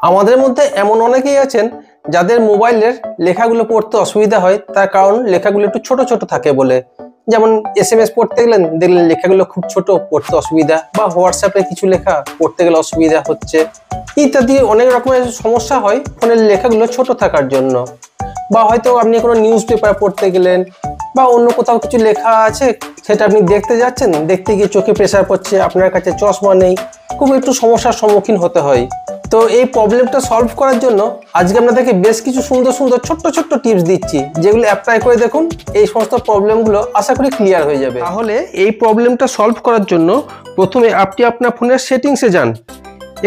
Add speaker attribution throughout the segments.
Speaker 1: আমাদের মধ্যে এমন অনেকেই আছেন যাদের মোবাইলের লেখাগুলো পড়তে অসুবিধা হয়, তার কারণ লেখাগুলো একটু ছোট ছোট থাকে বলে। যেমন SMS পড়তে গেলেন, দেখলেন লেখাগুলো খুব ছোট, পড়তে অসুবিধা, বা হোয়াটসঅ্যাপে কিছু লেখা পড়তে গেলে অসুবিধা হচ্ছে, ইত্যাদি অনেক রকমের সমস্যা হয় ফোনের লেখাগুলো ছোট থাকার জন্য। বা হয়তো আপনি কোনো নিউজ পেপার পড়তে গেলেন বা অন্য কোথাও কিছু লেখা আছে, সেটা আপনি দেখতে যাচ্ছেন, দেখতে গিয়ে চোখে প্রেসার পড়ছে, আপনার কাছে চশমা নেই, খুব একটু সমস্যার সম্মুখীন হতে হয়। তো এই প্রবলেমটা সলভ করার জন্য আজকে আপনাদেরকে বেশ কিছু সুন্দর সুন্দর ছোট্ট ছোট্ট টিপস দিচ্ছি, যেগুলো অ্যাপ্লাই করে দেখুন, এই সমস্ত প্রবলেমগুলো আশা করি ক্লিয়ার হয়ে যাবে। তাহলে এই প্রবলেমটা সলভ করার জন্য প্রথমে আপনি আপনার ফোনের সেটিংসে যান,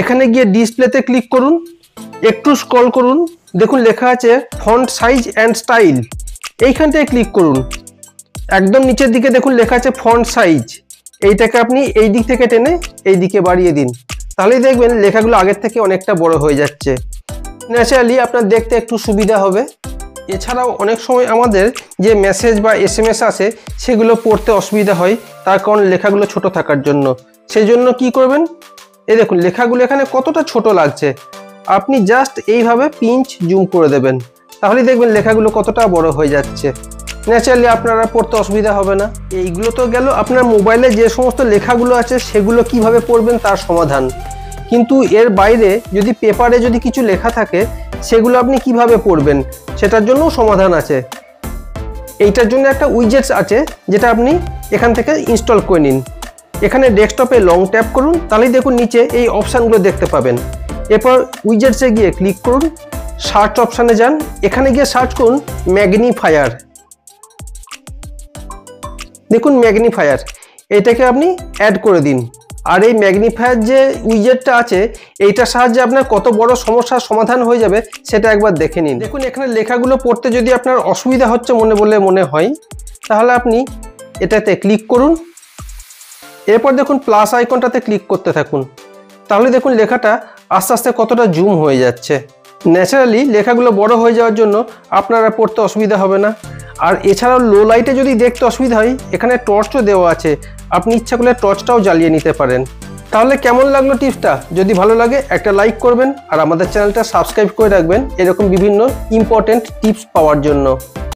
Speaker 1: এখানে গিয়ে ডিসপ্লেতে ক্লিক করুন, একটু স্ক্রল করুন, দেখুন লেখা আছে ফন্ট সাইজ অ্যান্ড স্টাইল, এইখানটায় ক্লিক করুন। একদম নিচের দিকে দেখুন লেখা আছে ফন্ট সাইজ, এইটাকে আপনি এই দিক থেকে টেনে এই দিকে বাড়িয়ে দিন, তাহলেই দেখবেন লেখাগুলো আগের থেকে অনেকটা বড় হয়ে যাচ্ছে। ন্যাচারালি আপনার দেখতে একটু সুবিধা হবে। এছাড়াও অনেক সময় আমাদের যে মেসেজ বা SMS আসে, সেগুলো পড়তে অসুবিধা হয়, তার কারণ লেখাগুলো ছোট থাকার জন্য। সেই জন্য কি করবেন, এই দেখুন লেখাগুলো এখানে কতটা ছোট লাগছে, আপনি জাস্ট এইভাবে পিঞ্চ জুম করে দেবেন, তাহলেই দেখবেন লেখাগুলো কতটা বড় হয়ে যাচ্ছে। ন্যাচারালি আপনারা পড়তে অসুবিধা হবে না। এইগুলো তো গেল আপনার মোবাইলে যে সমস্ত লেখাগুলো আছে সেগুলো কিভাবে পড়বেন তার সমাধান, কিন্তু এর বাইরে যদি পেপারে যদি কিছু লেখা থাকে, সেগুলো আপনি কিভাবে পড়বেন সেটার জন্যও সমাধান আছে। এইটার জন্য একটা উইজেটস আছে, যেটা আপনি এখান থেকে ইনস্টল করে নিন। এখানে ডেস্কটপে লং ট্যাপ করুন, তাহলেই দেখুন নিচে এই অপশানগুলো দেখতে পাবেন। এরপর উইজেটসে গিয়ে ক্লিক করুন, সার্চ অপশানে যান, এখানে গিয়ে সার্চ করুন ম্যাগনিফায়ার। দেখুন ম্যাগনিফায়ার, এটাকে আপনি অ্যাড করে দিন। আর এই ম্যাগনিফায়ার যে উইজেটটা আছে, এইটার সাহায্যে আপনার কত বড় সমস্যার সমাধান হয়ে যাবে সেটা একবার দেখে নিন। দেখুন এখানে লেখাগুলো পড়তে যদি আপনার অসুবিধা হচ্ছে মনে হয়, তাহলে আপনি এটাতে ক্লিক করুন, এরপর দেখুন প্লাস আইকনটাতে ক্লিক করতে থাকুন, তাহলে দেখুন লেখাটা আস্তে আস্তে কতটা জুম হয়ে যাচ্ছে। ন্যাচারালি লেখাগুলো বড় হয়ে যাওয়ার জন্য আপনারা পড়তে অসুবিধা হবে না। আর এছাড়াও লো লাইটে যদি দেখতে অসুবিধা হয়, এখানে টর্চও দেওয়া আছে, আপনি ইচ্ছা করলে টর্চটাও জ্বালিয়ে নিতে পারেন। তাহলে কেমন লাগলো টিপসটা? যদি ভালো লাগে একটা লাইক করবেন, আর আমাদের চ্যানেলটা সাবস্ক্রাইব করে রাখবেন এরকম বিভিন্ন ইম্পর্টেন্ট টিপস পাওয়ার জন্য।